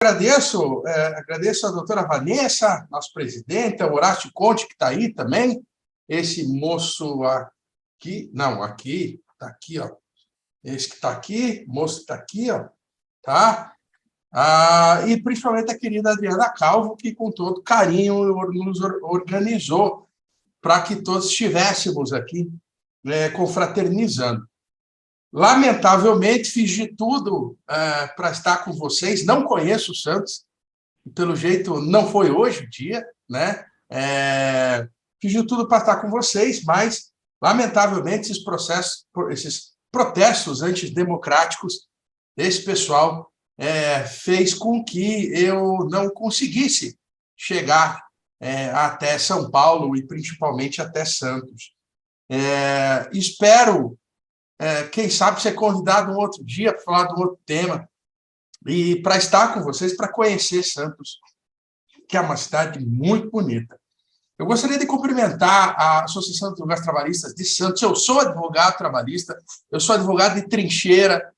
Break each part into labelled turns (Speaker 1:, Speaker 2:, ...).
Speaker 1: Agradeço a doutora Vanessa, nosso presidente, ao Horácio Conte, que está aí também, esse moço aqui, não, aqui, está aqui, ó, esse que está aqui, o moço que está aqui, ó, tá? E principalmente a querida Adriana Calvo, que com todo carinho nos organizou para que todos estivéssemos aqui confraternizando. Lamentavelmente, fiz de tudo para estar com vocês. Não conheço o Santos, pelo jeito não foi hoje o dia, né? Fiz de tudo para estar com vocês, mas, lamentavelmente, esses protestos antidemocráticos, esse pessoal fez com que eu não conseguisse chegar até São Paulo e, principalmente, até Santos. Espero quem sabe ser convidado um outro dia para falar de um outro tema e para estar com vocês, para conhecer Santos, que é uma cidade muito bonita. Eu gostaria de cumprimentar a Associação de Advogados Trabalhistas de Santos. Eu sou advogado trabalhista, eu sou advogado de trincheira,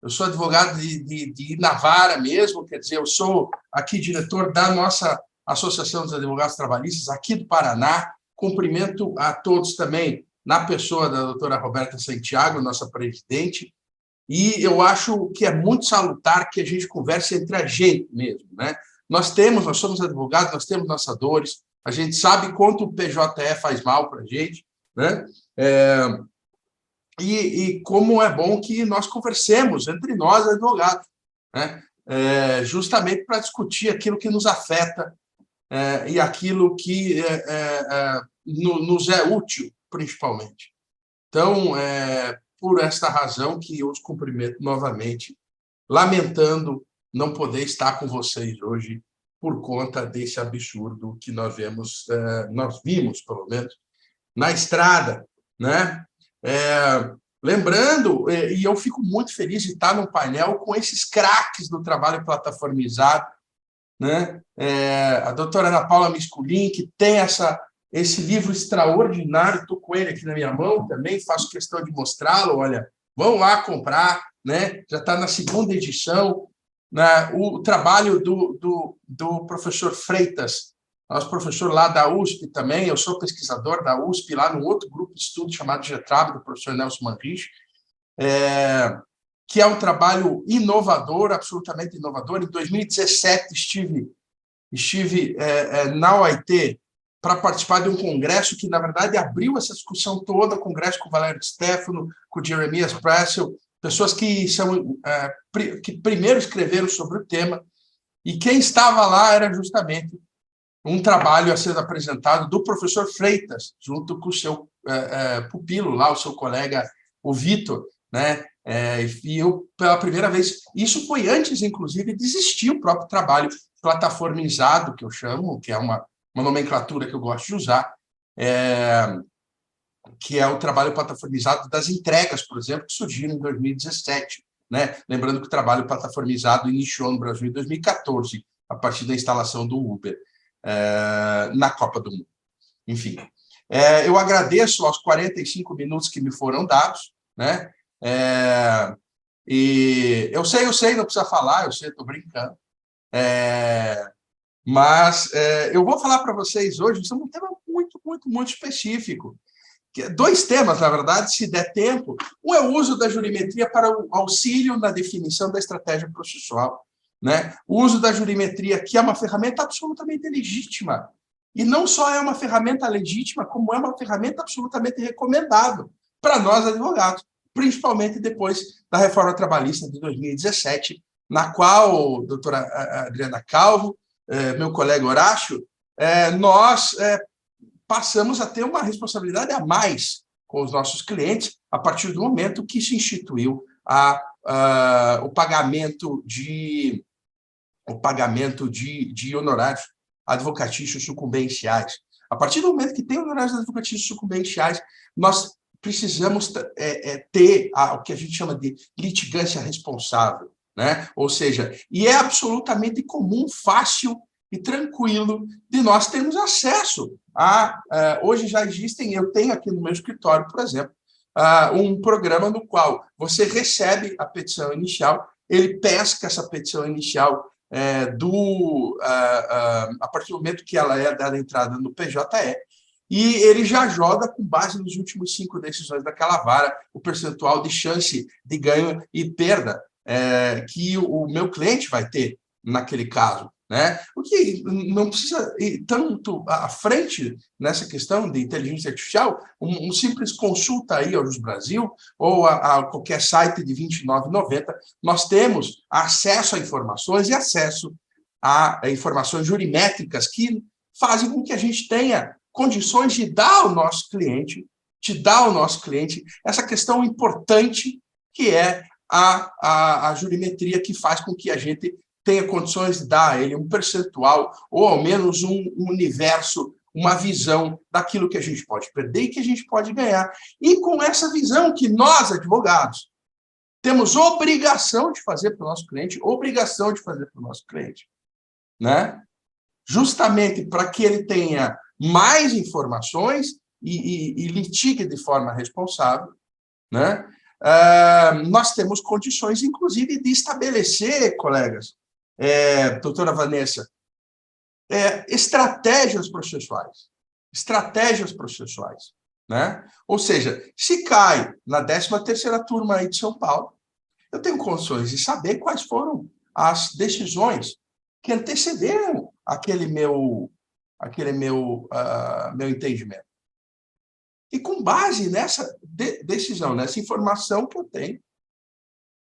Speaker 1: eu sou advogado de ir na vara mesmo, quer dizer, eu sou aqui diretor da nossa Associação dos Advogados Trabalhistas aqui do Paraná. Cumprimento a todos também, na pessoa da doutora Roberta Santiago, nossa presidente, e eu acho que é muito salutar que a gente converse entre a gente mesmo, né? Nós somos advogados, nós temos nossas dores, a gente sabe quanto o PJE faz mal para a gente, né? E como é bom que nós conversemos entre nós, advogados, né? Justamente para discutir aquilo que nos afeta e aquilo que nos é útil, principalmente. Então, por esta razão que eu os cumprimento novamente, lamentando não poder estar com vocês hoje por conta desse absurdo que nós vimos, pelo menos, na estrada, né? Lembrando, e eu fico muito feliz de estar num painel com esses craques do trabalho plataformizado, né? A doutora Ana Paula Misculin, que tem esse livro extraordinário, estou com ele aqui na minha mão também, faço questão de mostrá-lo, olha, vão lá comprar, né? Já está na 2ª edição, né? O trabalho do professor Freitas, nosso professor lá da USP também, eu sou pesquisador da USP, lá no outro grupo de estudo chamado GETRAB, do professor Nelson Manrich, que é um trabalho inovador, absolutamente inovador. Em 2017, estive na OIT para participar de um congresso que, na verdade, abriu essa discussão toda, congresso com o Valério Stefano, com o Jeremias Pressel, pessoas que primeiro escreveram sobre o tema, e quem estava lá era justamente um trabalho a ser apresentado do professor Freitas, junto com o seu pupilo lá, o seu colega, o Vitor, né? E eu, pela primeira vez, isso foi antes, inclusive, de existir o próprio trabalho plataformizado, que eu chamo, que é uma nomenclatura que eu gosto de usar, que é o trabalho plataformizado das entregas, por exemplo, que surgiram em 2017. Né? Lembrando que o trabalho plataformizado iniciou no Brasil em 2014, a partir da instalação do Uber na Copa do Mundo. Enfim, eu agradeço aos 45 minutos que me foram dados, né? E eu sei, não precisa falar, eu sei, estou brincando. Mas eu vou falar para vocês hoje sobre um tema muito, muito, muito específico. 2 temas, na verdade, se der tempo. Um é o uso da jurimetria para o auxílio na definição da estratégia processual, né? O uso da jurimetria, que é uma ferramenta absolutamente legítima. E não só é uma ferramenta legítima, como é uma ferramenta absolutamente recomendável para nós, advogados, principalmente depois da reforma trabalhista de 2017, na qual, doutora Adriana Calvo, meu colega Horácio, nós passamos a ter uma responsabilidade a mais com os nossos clientes a partir do momento que se instituiu o pagamento de honorários advocatícios sucumbenciais. A partir do momento que tem honorários advocatícios sucumbenciais, nós precisamos ter o que a gente chama de litigância responsável, né? Ou seja, e é absolutamente comum, fácil e tranquilo de nós termos acesso hoje já existem, eu tenho aqui no meu escritório, por exemplo, um programa no qual você recebe a petição inicial, ele pesca essa petição inicial a partir do momento que ela é dada entrada no PJE, e ele já joga com base nos últimos 5 decisões daquela vara, o percentual de chance de ganho e perda que o meu cliente vai ter naquele caso, né? O que não precisa ir tanto à frente nessa questão de inteligência artificial, um simples consulta aí ao Jus Brasil ou a qualquer site de R$ 29,90, nós temos acesso a informações e acesso a informações jurimétricas que fazem com que a gente tenha condições de dar ao nosso cliente, essa questão importante que é a jurimetria, que faz com que a gente tenha condições de dar a ele um percentual, ou ao menos um universo, uma visão daquilo que a gente pode perder e que a gente pode ganhar. E com essa visão que nós, advogados, temos obrigação de fazer para o nosso cliente, né? Justamente para que ele tenha mais informações e litigue de forma responsável, né? Nós temos condições, inclusive, de estabelecer, colegas, doutora Vanessa, estratégias processuais, né? Ou seja, se cai na 13ª turma aí de São Paulo, eu tenho condições de saber quais foram as decisões que antecederam aquele meu entendimento. E com base nessa decisão, nessa informação que eu tenho,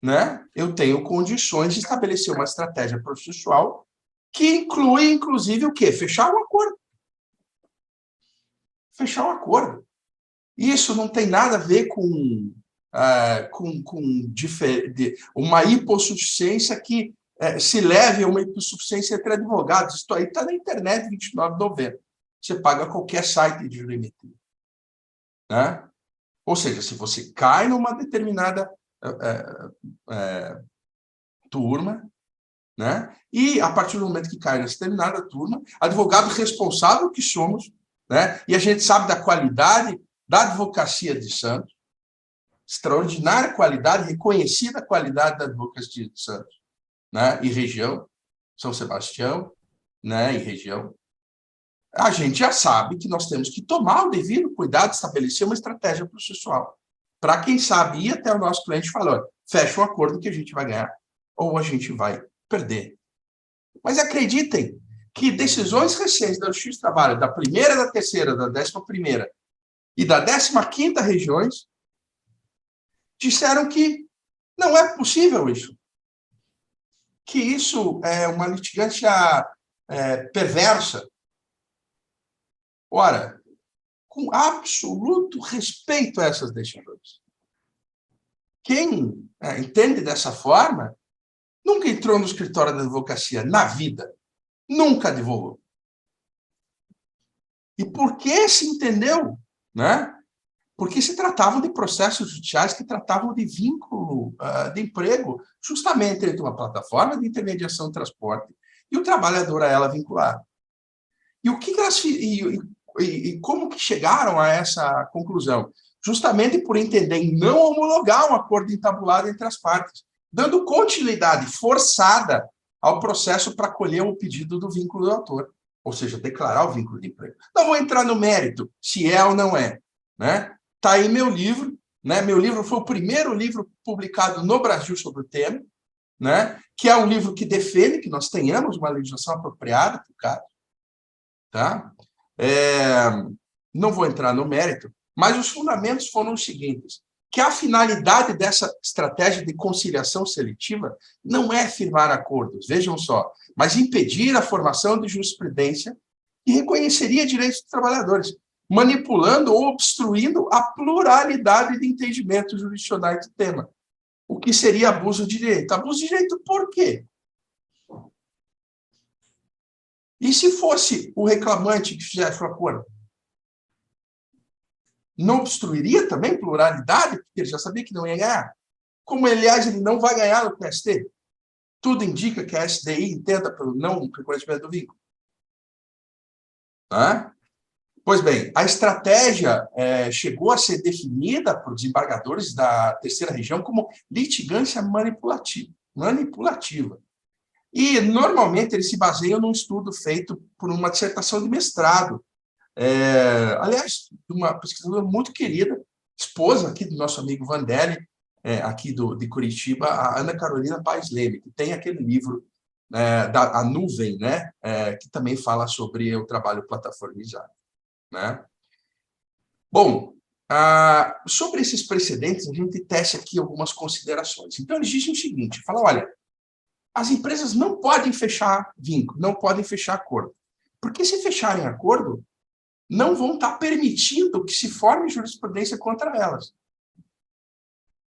Speaker 1: né, eu tenho condições de estabelecer uma estratégia processual que inclui, inclusive, o quê? Fechar um acordo. Isso não tem nada a ver com uma hipossuficiência que se leve a uma hipossuficiência entre advogados. Isso aí está na internet, R$ 29,90. Você paga qualquer site de jurimetria. Né? Ou seja, se você cai numa determinada turma, né? E a partir do momento que cai nessa determinada turma, advogado responsável que somos, né? E a gente sabe da qualidade da advocacia de Santos, extraordinária qualidade, reconhecida qualidade da advocacia de Santos, né? E região, São Sebastião, né? E região. A gente já sabe que nós temos que tomar o devido cuidado de estabelecer uma estratégia processual. Para quem sabe ir até o nosso cliente e falar, fecha um acordo que a gente vai ganhar ou a gente vai perder. Mas acreditem que decisões recentes da Justiça do Trabalho, da 1ª, da 3ª, da 11ª e da 15ª regiões, disseram que não é possível isso. Que isso é uma litigância perversa. Ora, com absoluto respeito a essas decisões. Quem entende dessa forma nunca entrou no escritório da advocacia na vida, nunca advogou. E por que se entendeu? Né? Porque se tratavam de processos judiciais que tratavam de vínculo de emprego, justamente entre uma plataforma de intermediação de transporte e o trabalhador a ela vinculado. E o que elas e como que chegaram a essa conclusão? Justamente por entenderem não homologar um acordo entabulado entre as partes, dando continuidade forçada ao processo para acolher o pedido do vínculo do autor, ou seja, declarar o vínculo de emprego. Não vou entrar no mérito, se é ou não é. Né? Está aí meu livro, né? Meu livro foi o primeiro livro publicado no Brasil sobre o tema, né? Que é um livro que defende que nós tenhamos uma legislação apropriada para o caso. Tá? Não vou entrar no mérito, mas os fundamentos foram os seguintes, que a finalidade dessa estratégia de conciliação seletiva não é firmar acordos, vejam só, mas impedir a formação de jurisprudência que reconheceria direitos dos trabalhadores, manipulando ou obstruindo a pluralidade de entendimentos jurisdicionais do tema. O que seria abuso de direito? Abuso de direito por quê? E se fosse o reclamante que fizesse o acordo? Não obstruiria também pluralidade? Porque ele já sabia que não ia ganhar. Como, aliás, ele não vai ganhar no TST. Tudo indica que a SDI entenda pelo não reconhecimento do vínculo. Tá? Pois bem, a estratégia chegou a ser definida por desembargadores da 3ª região como litigância manipulativa. E, normalmente, eles se baseiam num estudo feito por uma dissertação de mestrado. Aliás, uma pesquisadora muito querida, esposa aqui do nosso amigo Vandelli, aqui de Curitiba, a Ana Carolina Paes Leme, que tem aquele livro, A Nuvem, né? Que também fala sobre o trabalho plataformizado. Né? Bom, sobre esses precedentes, a gente tece aqui algumas considerações. Então, eles dizem o seguinte, fala, olha, as empresas não podem fechar vínculo, não podem fechar acordo. Porque se fecharem acordo, não vão estar permitindo que se forme jurisprudência contra elas.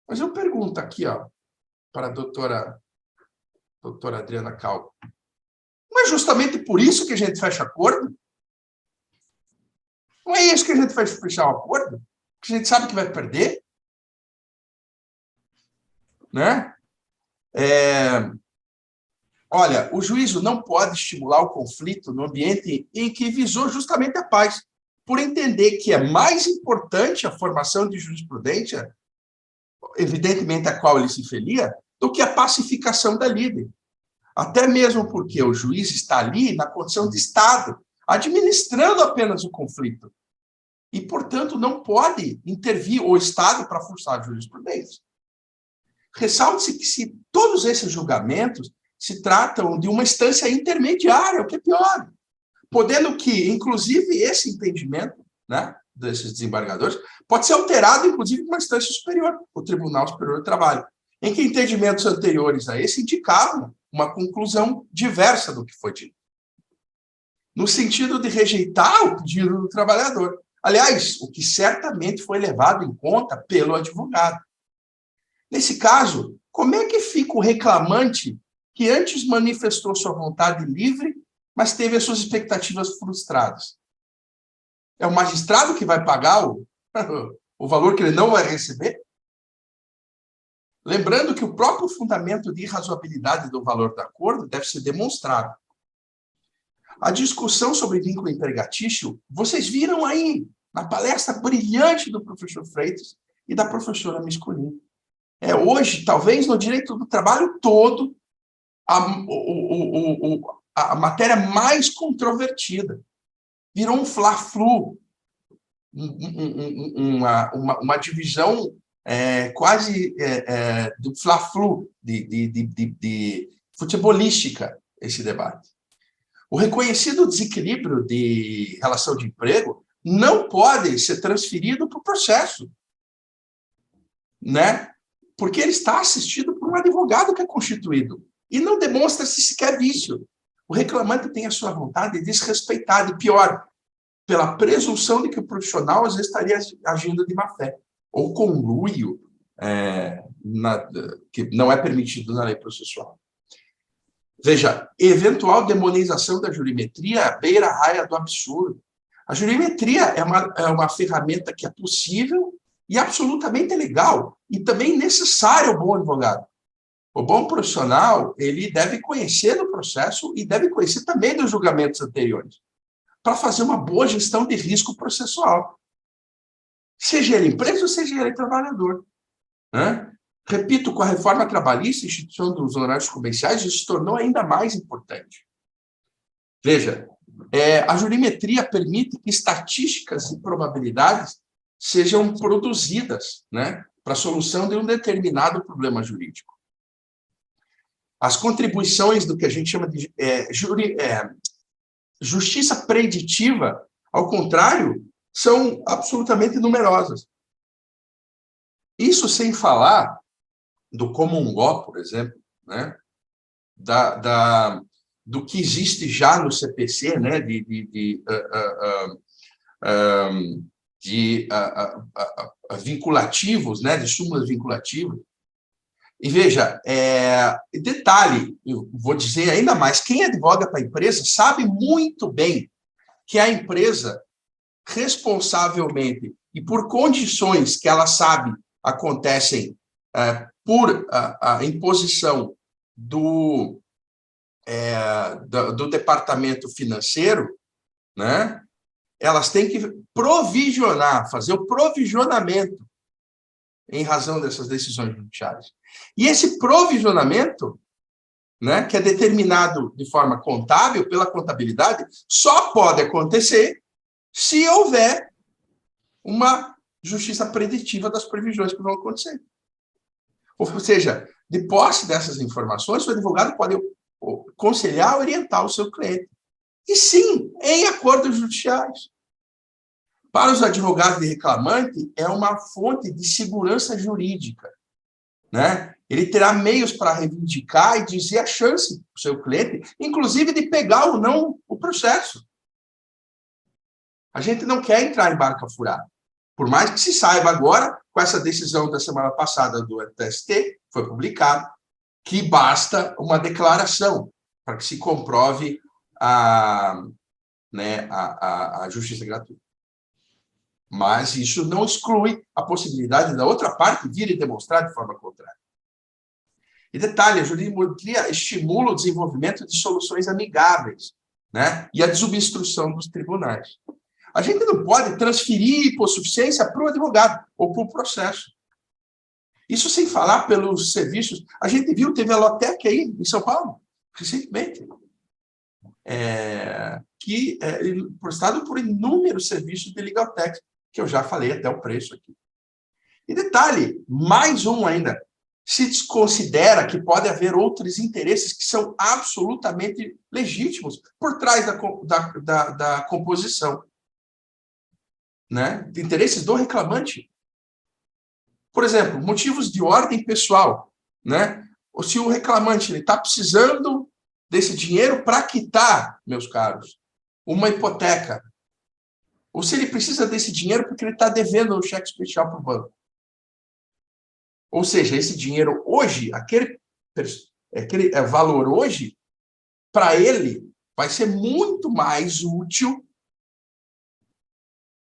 Speaker 1: Mas eu pergunto aqui, ó, para a doutora Adriana Calvo, não é justamente por isso que a gente fecha acordo? Não é isso que a gente vai fechar o acordo? Que a gente sabe que vai perder? Né? Olha, o juízo não pode estimular o conflito no ambiente em que visou justamente a paz, por entender que é mais importante a formação de jurisprudência, evidentemente a qual ele se filia, do que a pacificação da lide. Até mesmo porque o juiz está ali na condição de Estado, administrando apenas o conflito. E, portanto, não pode intervir o Estado para forçar a jurisprudência. Ressalte-se que se todos esses julgamentos se tratam de uma instância intermediária, o que é pior. Podendo que, inclusive, esse entendimento, né, desses desembargadores pode ser alterado, inclusive, por uma instância superior, o Tribunal Superior do Trabalho, em que entendimentos anteriores a esse indicavam uma conclusão diversa do que foi dito, no sentido de rejeitar o pedido do trabalhador. Aliás, o que certamente foi levado em conta pelo advogado. Nesse caso, como é que fica o reclamante que antes manifestou sua vontade livre, mas teve as suas expectativas frustradas? É o magistrado que vai pagar o valor que ele não vai receber? Lembrando que o próprio fundamento de irrazoabilidade do valor do acordo deve ser demonstrado. A discussão sobre vínculo empregatício, vocês viram aí, na palestra brilhante do professor Freitas e da professora Miscolini. Hoje, talvez, no direito do trabalho todo, a matéria mais controvertida. Virou um fla-flu, uma divisão quase do fla-flu, de futebolística, esse debate. O reconhecido desequilíbrio de relação de emprego não pode ser transferido para o processo, né? Porque ele está assistido por um advogado que é constituído e não demonstra-se sequer vício. O reclamante tem a sua vontade desrespeitada e, pior, pela presunção de que o profissional às vezes estaria agindo de má-fé ou conluio, que não é permitido na lei processual. Veja, eventual demonização da jurimetria beira a raia do absurdo. A jurimetria é uma ferramenta que é possível e absolutamente legal, e também necessário ao bom advogado. O bom profissional, ele deve conhecer do processo e deve conhecer também dos julgamentos anteriores, para fazer uma boa gestão de risco processual. Seja ele empresa ou seja ele trabalhador. Né? Repito, com a reforma trabalhista, a instituição dos honorários comerciais, isso se tornou ainda mais importante. Veja, a jurimetria permite que estatísticas e probabilidades sejam produzidas, né, para a solução de um determinado problema jurídico. As contribuições do que a gente chama de justiça preditiva, ao contrário, são absolutamente numerosas. Isso sem falar do common law, por exemplo, né? Do que existe já no CPC, né? Vinculativos, né? De súmulas vinculativas. E veja, detalhe, eu vou dizer ainda mais, quem advoga para a empresa sabe muito bem que a empresa, responsavelmente e por condições que ela sabe acontecem por a imposição do departamento financeiro, né? Elas têm que provisionar, fazer o provisionamento em razão dessas decisões judiciais. E esse provisionamento né, que é determinado de forma contábil, pela contabilidade, só pode acontecer se houver uma justiça preditiva das previsões que vão acontecer. Ou seja, de posse dessas informações, o advogado pode aconselhar, orientar o seu cliente. E sim, em acordos judiciais. Para os advogados de reclamante, é uma fonte de segurança jurídica, né? Ele terá meios para reivindicar e dizer a chance para o seu cliente, inclusive de pegar ou não o processo. A gente não quer entrar em barca furada. Por mais que se saiba agora, com essa decisão da semana passada do TST, foi publicado, que basta uma declaração para que se comprove a justiça gratuita. Mas isso não exclui a possibilidade da outra parte vir e demonstrar de forma contrária. E detalhe, a jurimetria estimula o desenvolvimento de soluções amigáveis, né? E a desobstrução dos tribunais. A gente não pode transferir hipossuficiência para o advogado ou para o processo. Isso sem falar pelos serviços. A gente viu, teve a Lotec aí em São Paulo, recentemente, que é prestado por inúmeros serviços de Legal Tech, que eu já falei até o preço aqui. E detalhe, mais um ainda, se desconsidera que pode haver outros interesses que são absolutamente legítimos por trás da composição, né? De interesses do reclamante. Por exemplo, motivos de ordem pessoal, né? Ou se o reclamante está precisando desse dinheiro para quitar, meus caros, uma hipoteca, ou se ele precisa desse dinheiro porque ele está devendo um cheque especial para o banco. Ou seja, esse dinheiro hoje, aquele valor hoje, para ele, vai ser muito mais útil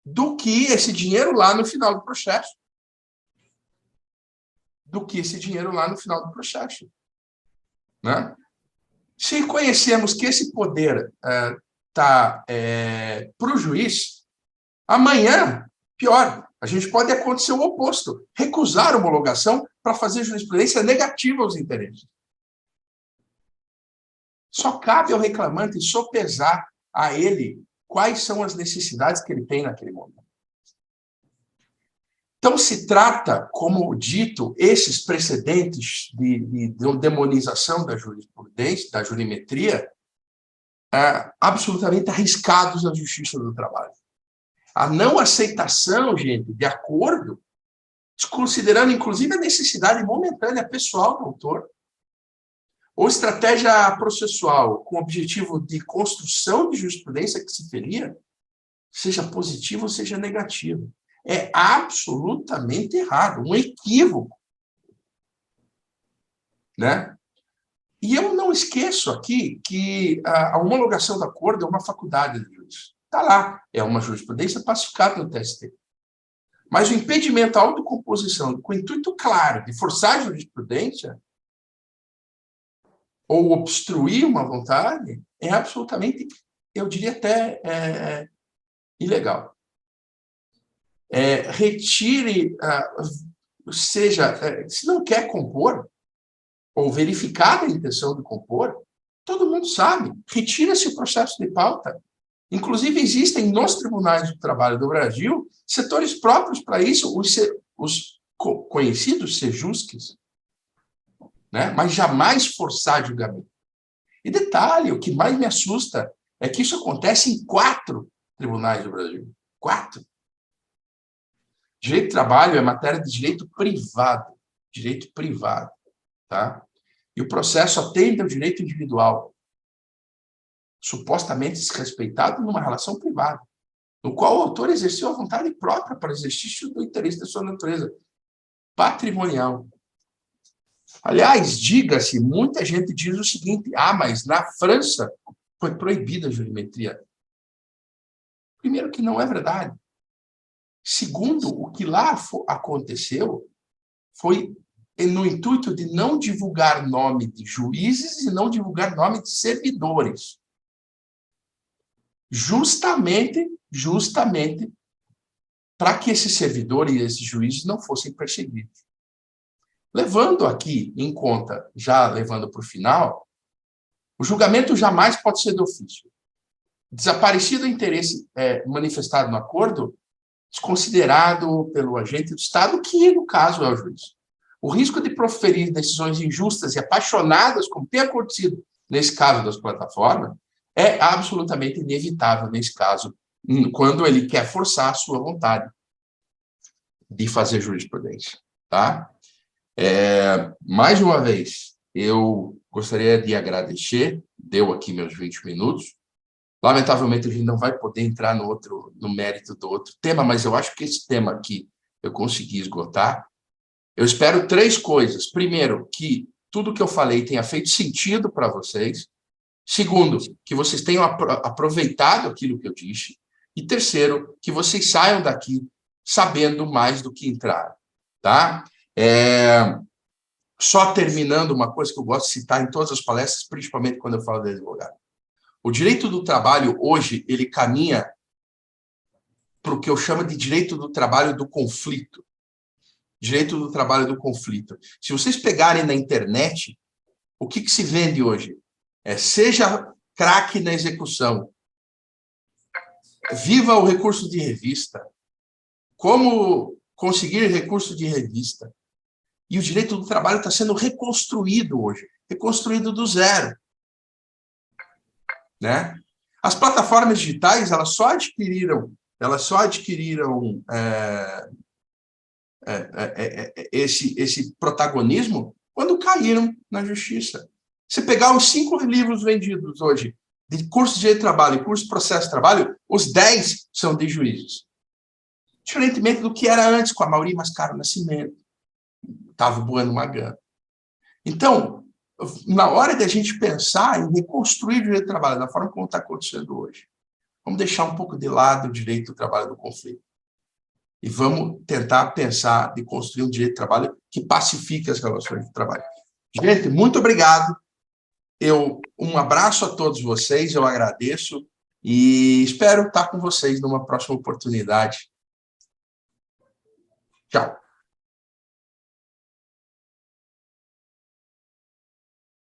Speaker 1: do que esse dinheiro lá no final do processo. Né? Se conhecemos que esse poder está para o juiz, amanhã, pior, a gente pode acontecer o oposto, recusar a homologação para fazer jurisprudência negativa aos interesses. Só cabe ao reclamante sopesar a ele quais são as necessidades que ele tem naquele momento. Então, se trata, como dito, esses precedentes de demonização da jurisprudência, da jurimetria, absolutamente arriscados na justiça do trabalho. A não aceitação, gente, de acordo, considerando, inclusive, a necessidade momentânea pessoal do autor, ou estratégia processual com o objetivo de construção de jurisprudência que se feria, seja positivo ou seja negativo. É absolutamente errado, um equívoco. Né? E eu não esqueço aqui que a homologação do acordo é uma faculdade do juiz. Está lá, é uma jurisprudência pacificada no TST. Mas o impedimento à autocomposição, com o intuito claro de forçar a jurisprudência ou obstruir uma vontade, é absolutamente, eu diria até ilegal. Retire, se não quer compor, ou verificada a intenção de compor, todo mundo sabe, retira-se o processo de pauta. Inclusive, existem nos tribunais do trabalho do Brasil setores próprios para isso, os conhecidos sejusques, né? Mas jamais forçar julgamento. E detalhe, o que mais me assusta é que isso acontece em 4 tribunais do Brasil. 4. Direito do trabalho é matéria de direito privado. Direito privado. Tá? E o processo atende ao direito individual, supostamente desrespeitado numa relação privada, no qual o autor exerceu a vontade própria para o exercício do interesse da sua natureza patrimonial. Aliás, diga-se, muita gente diz o seguinte: mas na França foi proibida a jurimetria. Primeiro que não é verdade. Segundo, o que lá aconteceu foi no intuito de não divulgar nome de juízes e não divulgar nome de servidores. Justamente para que esses servidores e esses juízes não fossem perseguidos. Levando aqui em conta, já levando para o final, O julgamento jamais pode ser de ofício. Desaparecido o interesse manifestado no acordo, desconsiderado pelo agente do Estado, que, no caso, é o juiz. O risco de proferir decisões injustas e apaixonadas, como tem acontecido nesse caso das plataformas, é absolutamente inevitável nesse caso, quando ele quer forçar a sua vontade de fazer jurisprudência. Tá? Mais uma vez, eu gostaria de agradecer, deu aqui meus 20 minutos. Lamentavelmente, a gente não vai poder entrar no mérito do outro tema, mas eu acho que esse tema aqui eu consegui esgotar. Eu espero 3 coisas. Primeiro, que tudo que eu falei tenha feito sentido para vocês. Segundo, que vocês tenham aproveitado aquilo que eu disse. E terceiro, que vocês saiam daqui sabendo mais do que entraram. Tá? Só terminando, uma coisa que eu gosto de citar em todas as palestras, principalmente quando eu falo de advogado. O direito do trabalho, hoje, ele caminha para o que eu chamo de direito do trabalho do conflito. Direito do trabalho do conflito. Se vocês pegarem na internet, o que se vende hoje? Seja craque na execução, viva o recurso de revista, como conseguir recurso de revista. E o direito do trabalho está sendo reconstruído hoje, reconstruído do zero. Né? As plataformas digitais, elas só adquiriram esse protagonismo quando caíram na justiça. Se pegar os 5 livros vendidos hoje de curso de direito de trabalho e curso de processo de trabalho, os 10 são de juízes. Diferentemente do que era antes, com a Mauri Mascaro Nascimento, Otávio Bueno Magan. Então, na hora de a gente pensar em reconstruir o direito do trabalho da forma como está acontecendo hoje, vamos deixar um pouco de lado o direito do trabalho do conflito. E vamos tentar pensar de construir um direito de trabalho que pacifique as relações de trabalho. Gente, muito obrigado. Um abraço a todos vocês, eu agradeço e espero estar com vocês numa próxima oportunidade. Tchau.